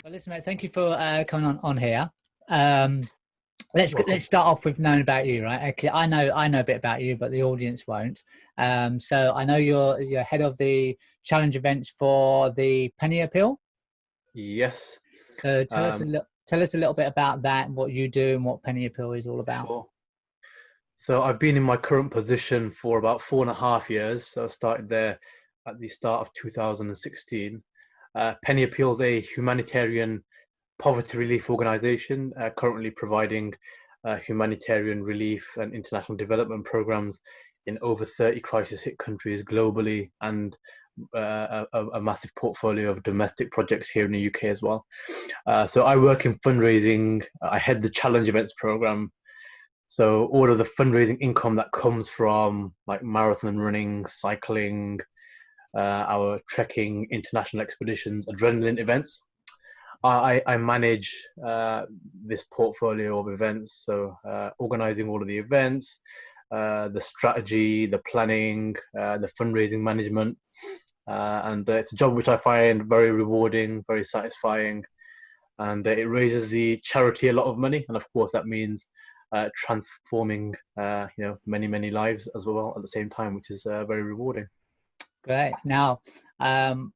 Well, listen, mate, thank you for coming on here. Um, let's Welcome. start off with knowing about you, right? Okay, I know a bit about you, but the audience won't. So I know you're head of the challenge events for the Penny Appeal. Yes. So Um, tell us a little bit about that, what you do, and what Penny Appeal is all about. sure. So I've been in my current position for about 4.5 years. So I started there at the start of 2016. Penny Appeal is a humanitarian poverty relief organization, currently providing humanitarian relief and international development programs in over 30 crisis hit countries globally, and a massive portfolio of domestic projects here in the UK as well. So I work in fundraising. I head the challenge events program. So all of the fundraising income that comes from like marathon running, cycling, our trekking, international expeditions, adrenaline events, I manage this portfolio of events. So organizing all of the events, the strategy, the planning, the fundraising management, and it's a job which I find very rewarding, very satisfying, and it raises the charity a lot of money. And of course, that means transforming, many lives as well at the same time, which is very rewarding. Great. Now, I'm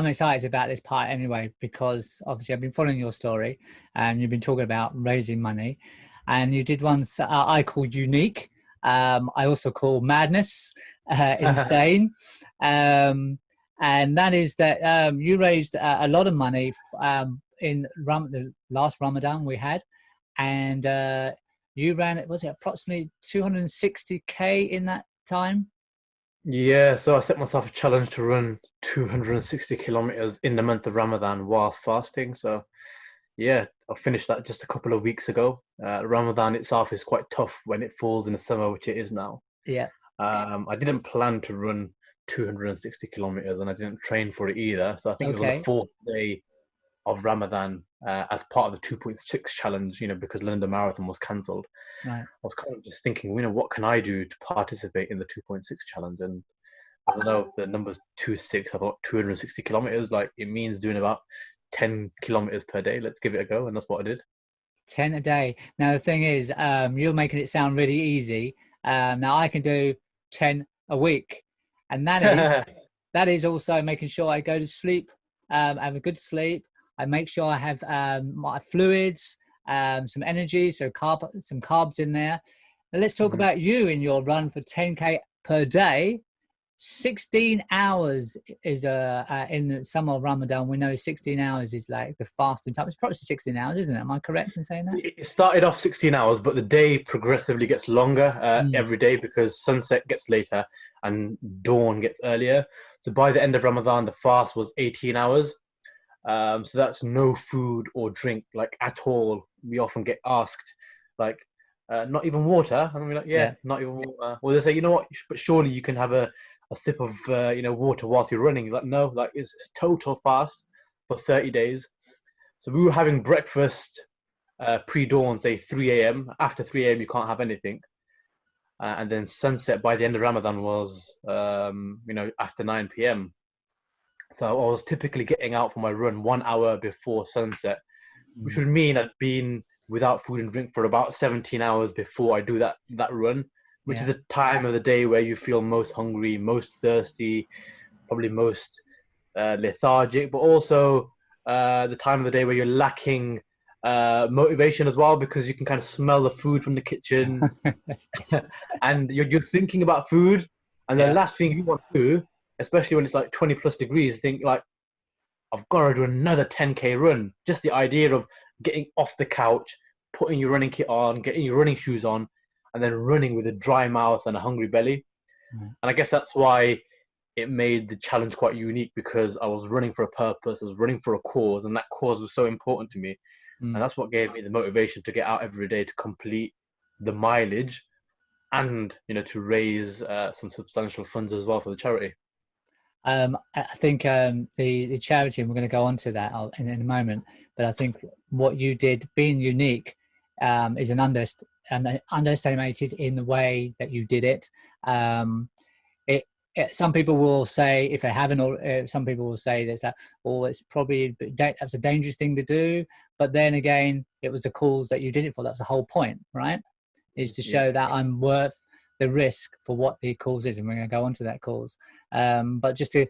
excited about this part anyway, because obviously I've been following your story and you've been talking about raising money, and you did one I call unique. I also call madness, insane. And that is that you raised a lot of money in the last Ramadan we had. And you ran, was it approximately 260K in that time? Yeah, so I set myself a challenge to run 260 kilometers in the month of Ramadan whilst fasting. So yeah, I finished that just a couple of weeks ago. Ramadan itself is quite tough when it falls in the summer, which it is now. Yeah. I didn't plan to run 260 kilometers, and I didn't train for it either. So I think it was on the Okay. fourth day of Ramadan, as part of the 2.6 challenge, because London Marathon was cancelled. Right. I was kind of just thinking, what can I do to participate in the 2.6 challenge? And I don't know if the number's 2.6, I thought 260 kilometers, like it means doing about 10 kilometers per day. Let's give it a go. And that's what I did. 10 a day. Now, the thing is, you're making it sound really easy. Now I can do 10 a week. And that is also making sure I go to sleep, have a good sleep. I make sure I have my fluids, some energy, so some carbs in there. Now let's talk Mhm. about you in your run for 10K per day. 16 hours is in the summer of Ramadan. We know 16 hours is like the fasting time. It's probably 16 hours, isn't it? Am I correct in saying that? It started off 16 hours, but the day progressively gets longer Mm. every day because sunset gets later and dawn gets earlier. So by the end of Ramadan, the fast was 18 hours. So that's no food or drink, like at all. We often get asked, like, not even water. And we're like, yeah, Yeah. not even water. Or they say, you know what, but surely you can have a sip of, water whilst you're running. Like, no, like it's total fast for 30 days. So we were having breakfast pre-dawn, say 3 a.m. After 3 a.m., you can't have anything. And then sunset by the end of Ramadan was, after 9 p.m. So I was typically getting out for my run 1 hour before sunset, which Mm. would mean I'd been without food and drink for about 17 hours before I do that run, which is Yeah. the time of the day where you feel most hungry, most thirsty, probably most lethargic, but also the time of the day where you're lacking motivation as well, because you can kind of smell the food from the kitchen and you're thinking about food. And the Yeah. last thing you want to do, especially when it's like 20 plus degrees, think like, I've got to do another 10K run. Just the idea of getting off the couch, putting your running kit on, getting your running shoes on, and then running with a dry mouth and a hungry belly. Right. And I guess that's why it made the challenge quite unique, because I was running for a purpose, I was running for a cause, and that cause was so important to me. And Mm. that's what gave me the motivation to get out every day to complete the mileage and, to raise some substantial funds as well for the charity. I think the charity, and we're going to go on to that in a moment, but I think what you did, being unique, is underestimated in the way that you did it. Um, some people will say, if they haven't, or some people will say there's that, or it's probably that's a dangerous thing to do. But then again, it was the cause that you did it for. That's the whole point, right? Is to show that I'm worth the risk for what the cause is, and we're going to go on to that cause. But just to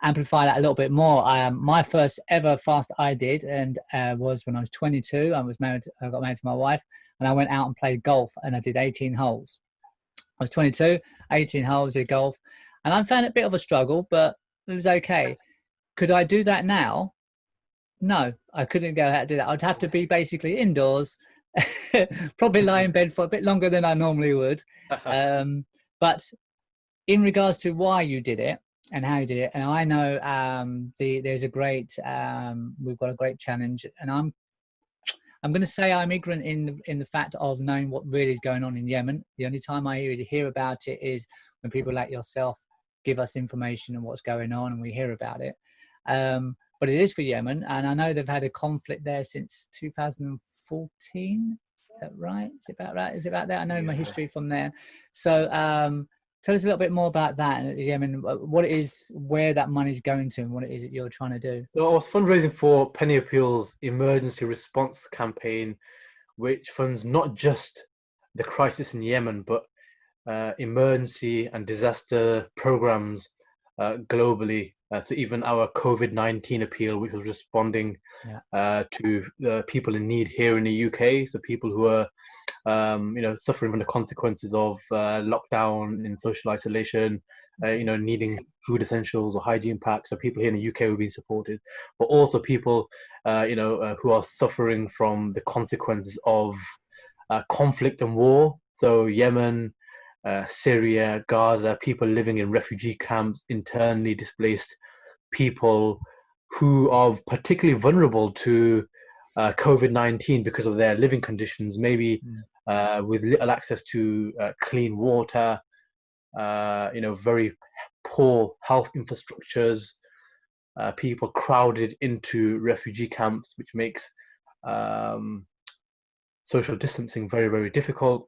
amplify that a little bit more, my first ever fast I did, and was when I was 22. I got married to my wife, and I went out and played golf, and I did 18 holes. I was 22, 18 holes, did golf, and I found it a bit of a struggle, but it was okay. Could I do that now? No, I couldn't go out and do that. I'd have to be basically indoors, probably lie in bed for a bit longer than I normally would. But in regards to why you did it and how you did it, and I know there's a great, we've got a great challenge, and I'm going to say I'm ignorant in the fact of knowing what really is going on in Yemen. The only time I hear about it is when people like yourself give us information on what's going on, and we hear about it. But it is for Yemen, and I know they've had a conflict there since 2014. Is that right? Is it about right? Is it about that? I know my history from there. So tell us a little bit more about that, Yemen, what it is, where that money's going to, and what it is that you're trying to do. So I was fundraising for Penny Appeal's emergency response campaign, which funds not just the crisis in Yemen, but emergency and disaster programs globally. So even our COVID-19 appeal, which was responding to people in need here in the UK, so people who are suffering from the consequences of lockdown in social isolation, needing food essentials or hygiene packs. So people here in the UK who've been supported, but also people, who are suffering from the consequences of conflict and war. So Yemen, Syria, Gaza, people living in refugee camps, internally displaced people who are particularly vulnerable to COVID-19 because of their living conditions, maybe with little access to clean water, very poor health infrastructures, people crowded into refugee camps, which makes social distancing very, very difficult.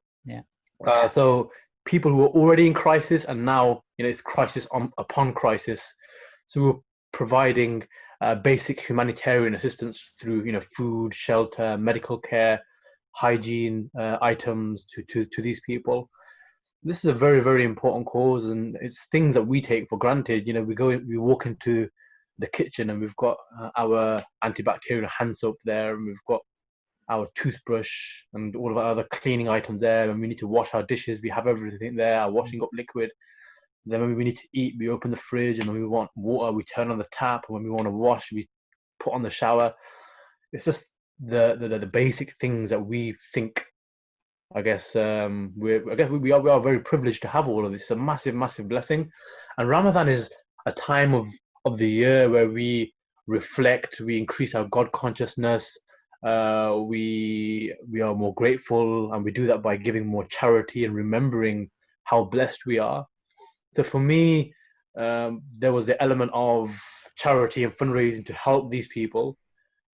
So people who are already in crisis, and now it's crisis upon crisis. So we're providing basic humanitarian assistance through food, shelter, medical care, hygiene items to these people. This is a very, very important cause, and it's things that we take for granted. We walk into the kitchen and we've got our antibacterial hand soap there, and we've got our toothbrush and all of our other cleaning items there. When we need to wash our dishes, we have everything there, our washing up liquid. Then when we need to eat, we open the fridge, and when we want water, we turn on the tap, and when we want to wash, we put on the shower. It's just the basic things that we think. I guess we are very privileged to have all of this. It's a massive, massive blessing. And Ramadan is a time of the year where we reflect, we increase our God consciousness, we are more grateful, and we do that by giving more charity and remembering how blessed we are. So for me, there was the element of charity and fundraising to help these people.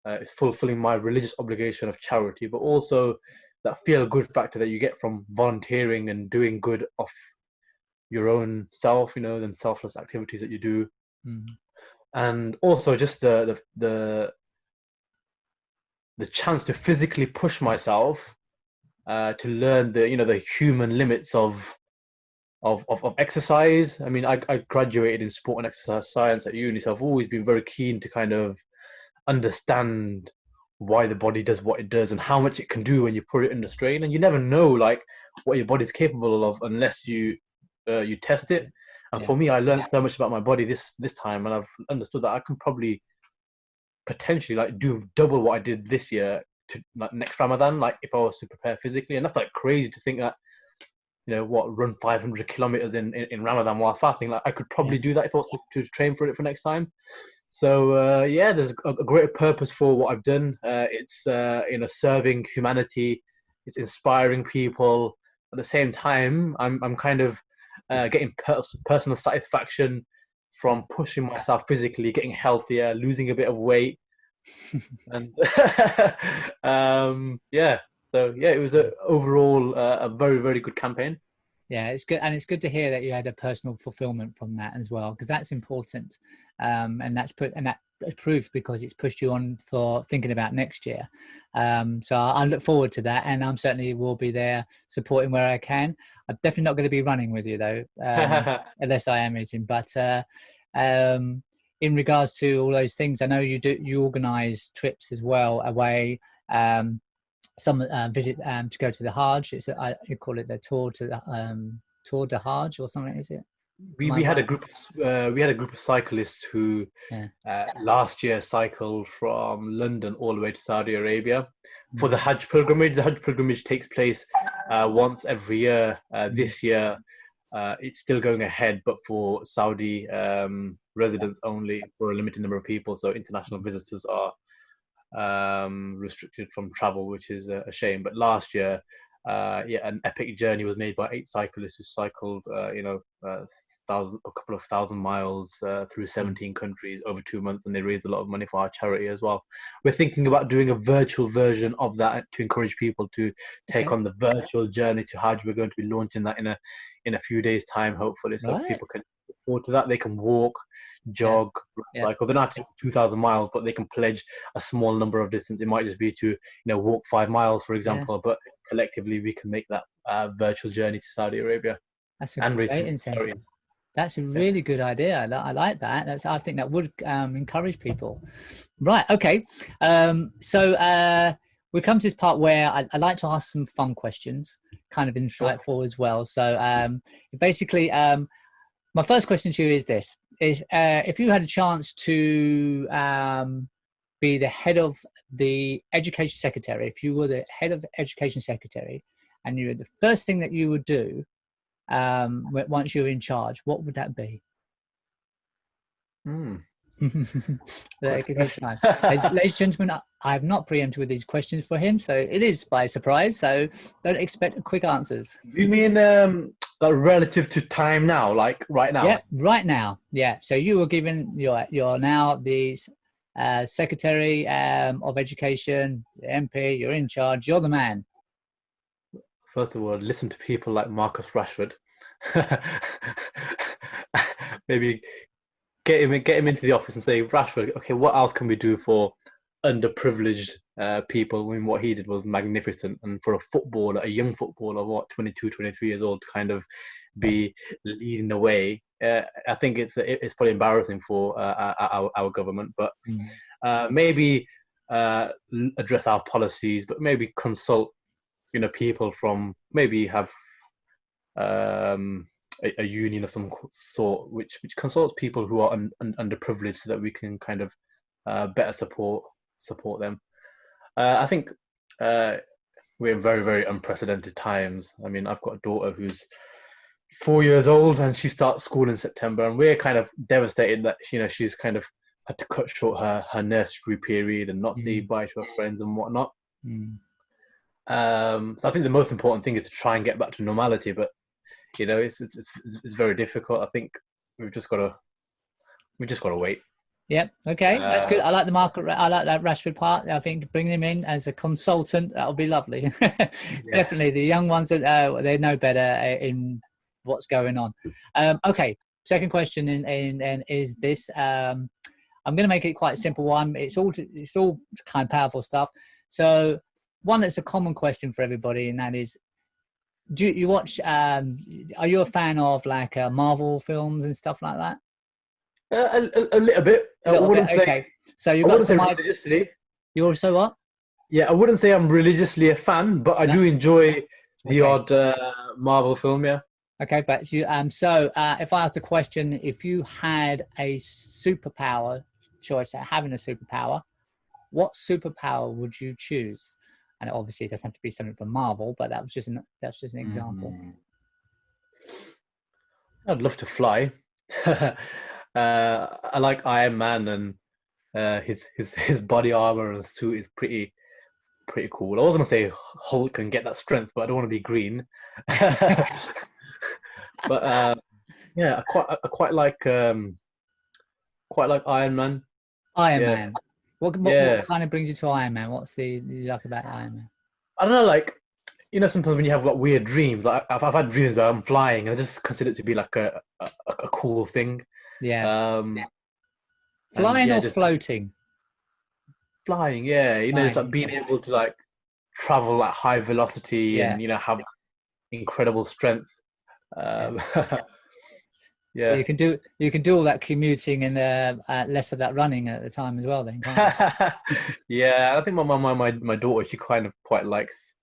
It's fulfilling my religious obligation of charity, but also that feel-good factor that you get from volunteering and doing good of your own self, them selfless activities that you do. And also just the chance to physically push myself to learn the human limits of exercise. I mean, I graduated in sport and exercise science at uni, so I've always been very keen to kind of understand why the body does what it does and how much it can do when you put it under strain. And you never know what your body's capable of unless you test it. And for me, I learned so much about my body this time, and I've understood that I can probably potentially do double what I did this year to next Ramadan, if I was to prepare physically. And that's crazy to think that run 500 kilometers in Ramadan while fasting. I could probably do that if I was to train for it for next time. So there's a greater purpose for what I've done. It's serving humanity. It's inspiring people. At the same time, I'm kind of getting personal satisfaction from pushing myself physically, getting healthier, losing a bit of weight, and So it was overall a very, very good campaign. Yeah, it's good, and it's good to hear that you had a personal fulfillment from that as well, because that's important, and that proof because it's pushed you on for thinking about next year. So I look forward to that, and I'm certainly will be there supporting where I can. I'm definitely not going to be running with you though, unless I am eating. But in regards to all those things, I know you organise trips as well away. Some visit to go to the Hajj. You call it the Tour de Hajj or something, is it? We had a group of cyclists who Yeah. last year cycled from London all the way to Saudi Arabia for the Hajj pilgrimage. The Hajj pilgrimage takes place once every year. This year it's still going ahead, but for Saudi residents only, for a limited number of people. So international visitors are restricted from travel, which is a shame. But last year, an epic journey was made by 8 cyclists who cycled, a couple of thousand miles through 17 countries over 2 months, and they raised a lot of money for our charity as well. We're thinking about doing a virtual version of that to encourage people to take on the virtual journey to Hajj. We're going to be launching that in a few days' time, hopefully, so people can look forward to that. They can walk, jog, cycle. They're not 2,000 miles, but they can pledge a small number of distance. It might just be to walk 5 miles, for example, but collectively we can make that virtual journey to Saudi Arabia. That's a great incentive. That's a really good idea. I like that. I think that would encourage people. Right. Okay. So we come to this part where I like to ask some fun questions, kind of insightful as well. So basically, my first question to you is this: if you had a chance to be the head of the education secretary, if you were the head of the education secretary, and you were the first thing that you would do once you're in charge, what would that be? Ladies and gentlemen, I have not preempted with these questions for him, so it is by surprise, so don't expect quick answers. Do you mean relative to time now, like right now? Yeah, right now. Yeah, so you were given, you're now the Secretary of Education, the MP, you're in charge, you're the man. First of all, listen to people like Marcus Rashford. Maybe get him into the office and say, Rashford, okay, what else can we do for underprivileged people? I mean, what he did was magnificent. And for a young footballer, 22, 23 years old, to kind of be leading the way, I think it's probably embarrassing for our government. But maybe address our policies, but maybe consult people from, maybe have a union of some sort which consults people who are underprivileged, so that we can kind of better support them. I think we're in very, very unprecedented times. I mean, I've got a daughter who's 4 years old and she starts school in September, and we're kind of devastated that she's kind of had to cut short her nursery period and not say bye to her friends and whatnot. So I think the most important thing is to try and get back to normality, but it's very difficult. I think we've just got to wait. Yep. Okay, that's good. I like the market. I like that Rashford part. I think bringing him in as a consultant, that'll be lovely. Definitely, the young ones that they know better in what's going on. Okay. Second question is this. I'm going to make it quite a simple one. It's all kind of powerful stuff. So one that's a common question for everybody, and that is, do you watch? Are you a fan of like Marvel films and stuff like that? A little bit. I wouldn't say. Okay. So you've got some religiously. You also what? Yeah, I wouldn't say I'm religiously a fan, but I do enjoy the odd Marvel film. Yeah. Okay, but you so if I asked a question, if you had a superpower choice, having a superpower, what superpower would you choose? And obviously, it doesn't have to be something from Marvel, but that's just an example. I'd love to fly. I like Iron Man, and his body armor and suit is pretty cool. I was gonna say Hulk and get that strength, but I don't want to be green. But I quite like Iron Man. Iron Man. What kind of brings you to Iron Man? What's the you like about Iron Man? I don't know, like you know, sometimes when you have like weird dreams, like I've had dreams where I'm flying, and I just consider it to be like a cool thing. Yeah. Um, and Flying yeah, or just floating? flying. Yeah, you know, it's like Flying. being able to like travel at high velocity Yeah. and have incredible strength. Yeah. Um, So yeah. you can do all that commuting and less of that running at the time as well, then, can't you? Yeah, I think my daughter, she kind of quite likes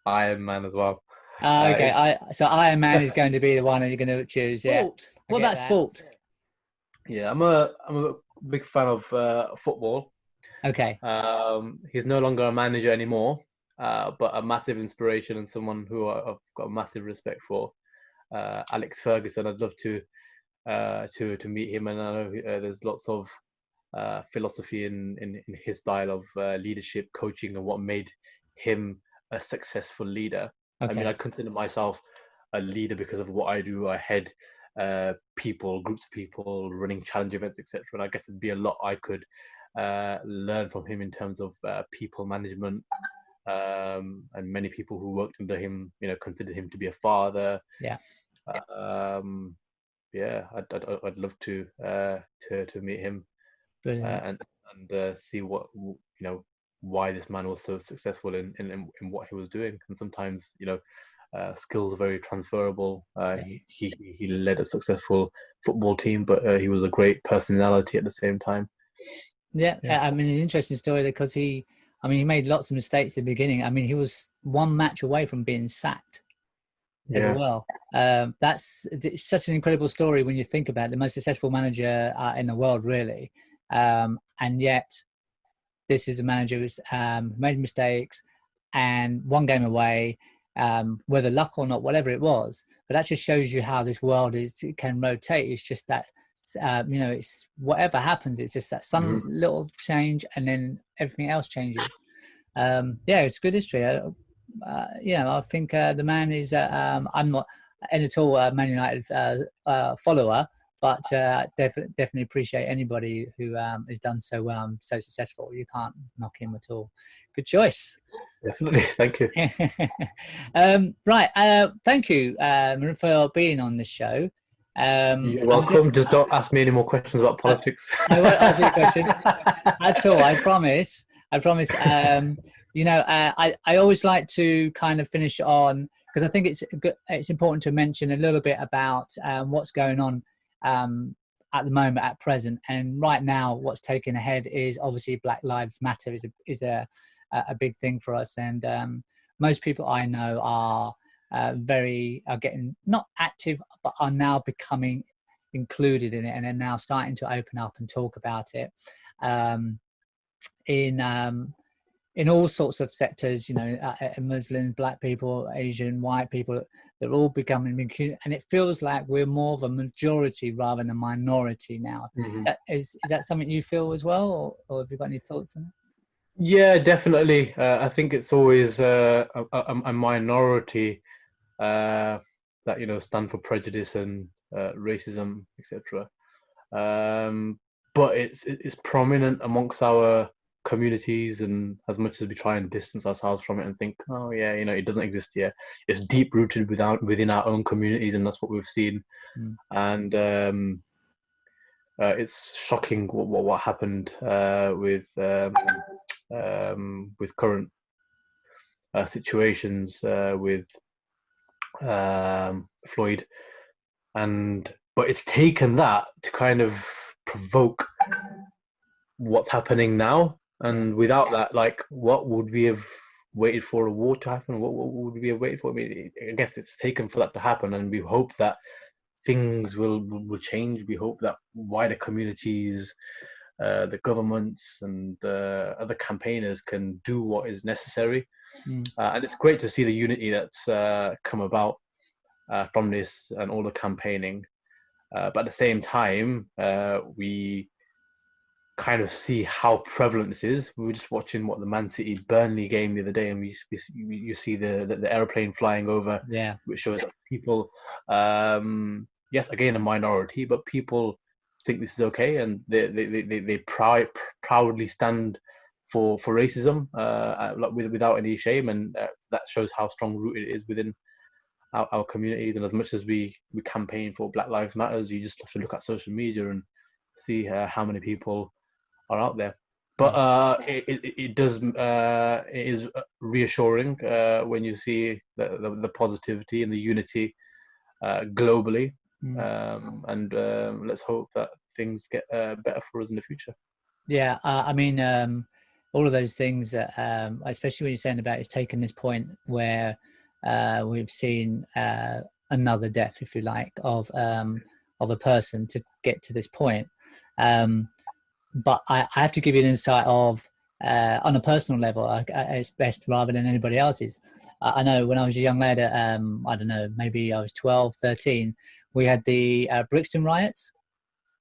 Iron Man as well. Okay. It's So Iron Man is going to be the one that you're going to choose. Yeah. sport. I What get about that. sport? Yeah, I'm a big fan of football. Okay. He's no longer a manager anymore, but a massive inspiration and someone who I've got a massive respect for. Alex Ferguson. I'd love to meet him, and I know there's lots of philosophy in his style of leadership, coaching, and what made him a successful leader. I mean, Okay. I consider myself a leader because of what I do. I head people, groups of people, running challenge events, etc. And I guess there'd be a lot I could learn from him in terms of people management. And many people who worked under him, considered him to be a father. Yeah. Um, yeah, I'd love to meet him Brilliant. and see what why this man was so successful in what he was doing. And sometimes skills are very transferable. Yeah. He led a successful football team, but he was a great personality at the same time. Yeah. I mean, an interesting story because he made lots of mistakes at the beginning. I mean, he was one match away from being sacked as Yeah. well. It's such an incredible story when you think about it. The most successful manager in the world, really, and yet this is a manager who's made mistakes and one game away, whether luck or not, whatever it was. But that just shows you how this world can rotate. It's just that it's whatever happens. It's just that some little change and then everything else changes. It's good history. I think the man is. I'm not at all a Man United follower, but definitely appreciate anybody who has done so well and so successful. You can't knock him at all. Good choice. Definitely, thank you. Right, thank you for being on this show. You're welcome. Just don't ask me any more questions about politics. I won't ask you questions at all. I promise. I always like to kind of finish on, because I think it's important to mention a little bit about what's going on at the moment, at present, and right now. What's taken ahead is obviously Black Lives Matter is a big thing for us, and most people I know are getting not active, but are now becoming included in it, and are now starting to open up and talk about it. In all sorts of sectors, Muslims, Black people, Asian, white people, they're all becoming, and it feels like we're more of a majority rather than a minority now. Mm-hmm. Is that something you feel as well, or have you got any thoughts on it? Yeah, definitely. I think it's always a minority that stand for prejudice and racism, etc. But it's prominent amongst our communities, and as much as we try and distance ourselves from it and think, oh yeah, it doesn't exist here, it's deep rooted within our own communities, and that's what we've seen. And it's shocking what happened with current situations with Floyd, but it's taken that to kind of provoke what's happening now. And without that, like, what would we have waited for a war to happen? What would we have waited for? I mean, I guess it's taken for that to happen, and we hope that things will change. We hope that wider communities, the governments, and other campaigners can do what is necessary. And it's great to see the unity that's come about from this and all the campaigning. But at the same time, we kind of see how prevalent this is. We were just watching the Man City Burnley game the other day, and you see the airplane flying over, which shows that people, yes, again, a minority, but people think this is okay, and they proudly stand for racism, like without any shame, and that shows how strong rooted it is within our communities. And as much as we campaign for Black Lives Matters, you just have to look at social media and see how many people are out there. But it does it is reassuring when you see the positivity and the unity globally, and let's hope that things get better for us in the future. Yeah, I mean, all of those things, especially when you're saying about it's taken this point where we've seen another death, if you like, of a person to get to this point. But I have to give you an insight of, on a personal level, it's best rather than anybody else's. I know when I was a young lad, I don't know, maybe I was 12, 13, we had the Brixton riots.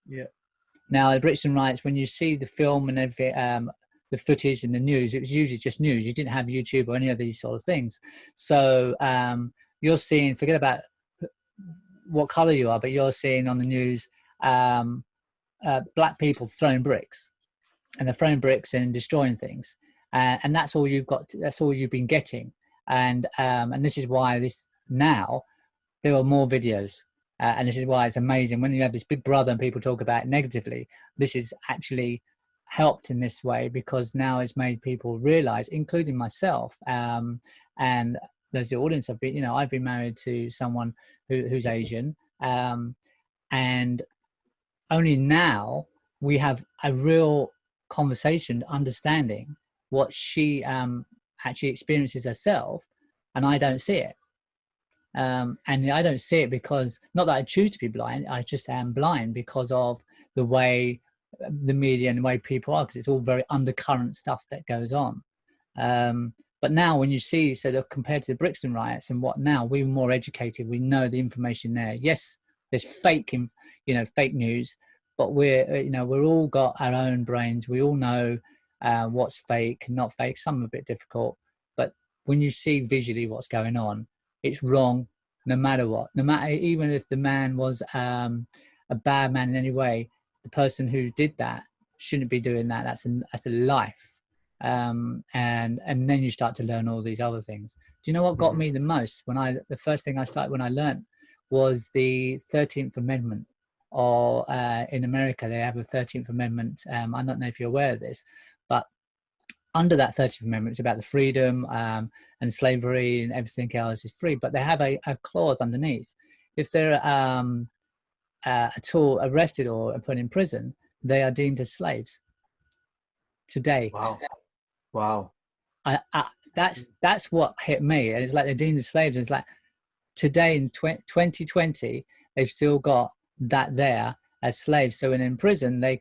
Yeah. Now, the Brixton riots, when you see the film and everything, the footage and the news, it was usually just news. You didn't have YouTube or any of these sort of things. So you're seeing, forget about what colour you are, but you're seeing on the news black people throwing bricks, and they're throwing bricks and destroying things, and that's all you've got. That's all you've been getting, and this is why now there are more videos, and this is why it's amazing when you have this big brother and people talk about it negatively. This is actually helped in this way because now it's made people realize, including myself, and there's the audience. I've been married to someone who's Asian, and only now we have a real conversation, understanding what she actually experiences herself, and I don't see it. And I don't see it because, not that I choose to be blind, I just am blind because of the way the media and the way people are, because it's all very undercurrent stuff that goes on. But now when you see, so compared to the Brixton riots and what now, we're more educated, we know the information there. Yes, there's fake news, but we're all got our own brains. We all know what's fake and not fake. Some are a bit difficult, but when you see visually what's going on, it's wrong no matter what. No matter, even if the man was a bad man in any way, the person who did that shouldn't be doing that. That's a life. And then you start to learn all these other things. Do you know what got me the most? The first thing I started when I learned was the 13th Amendment. Or in America, they have a 13th Amendment. I don't know if you're aware of this, but under that 13th Amendment, it's about the freedom and slavery and everything else is free. But they have a clause underneath. If they're at all arrested or put in prison, they are deemed as slaves today. Wow. That's what hit me. It's like they're deemed as slaves. It's like today in 2020, they've still got that there as slaves. So when in prison, they're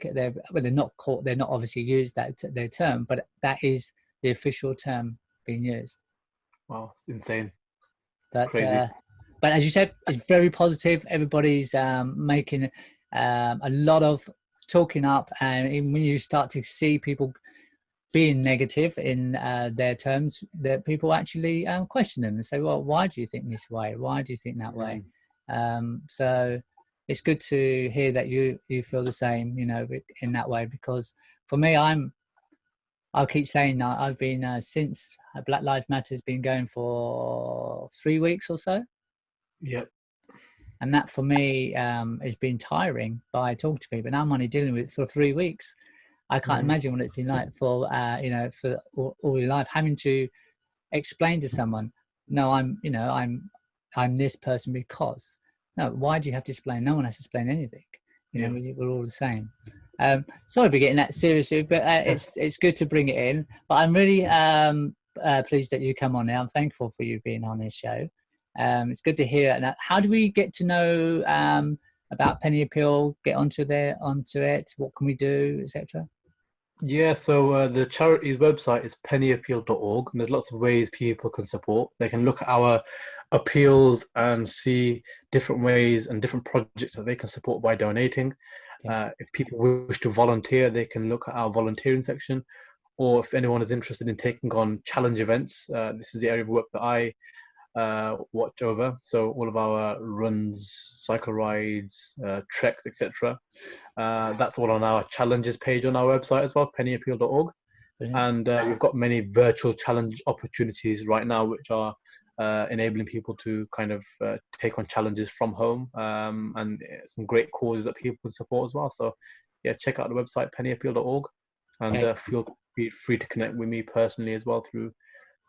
not caught. They're not obviously used their term, but that is the official term being used. Wow, it's insane. That's crazy. But as you said, it's very positive. Everybody's making a lot of talking up, and even when you start to see people being negative in their terms, that people actually question them and say, well, why do you think this way? Why do you think that way? So it's good to hear that you feel the same, in that way, because for me, I'll keep saying that I've been since Black Lives Matter has been going for 3 weeks or so. Yep. And that for me has been tiring by talking to people. Now I'm only dealing with it for 3 weeks. I can't imagine what it's been like for for all your life, having to explain to someone, no, I'm this person because. No, why do you have to explain? No one has to explain anything. We're all the same. Sorry to be getting that seriously, but it's good to bring it in. But I'm really pleased that you come on now. I'm thankful for you being on this show. It's good to hear. And how do we get to know about Penny Appeal? Get onto it. What can we do, etc.? Yeah, so the charity's website is pennyappeal.org, and there's lots of ways people can support. They can look at our appeals and see different ways and different projects that they can support by donating. Okay. If people wish to volunteer, they can look at our volunteering section, or if anyone is interested in taking on challenge events, this is the area of work that I watch over. So all of our runs, cycle rides, treks, etc. That's all on our challenges page on our website as well, pennyappeal.org. And we've got many virtual challenge opportunities right now, which are enabling people to kind of take on challenges from home, and some great causes that people can support as well. So yeah, check out the website pennyappeal.org, and feel free to connect with me personally as well through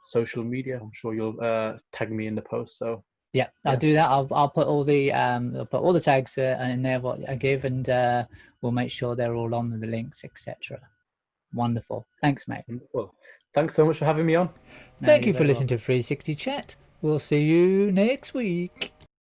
social media. I'm sure you'll tag me in the post. So yeah, I'll do that. I'll put all the tags in there what I give, and we'll make sure they're all on the links, etc. Wonderful. Thanks, mate. Well, thanks so much for having me on. Thank you for listening to 360 Chat. We'll see you next week.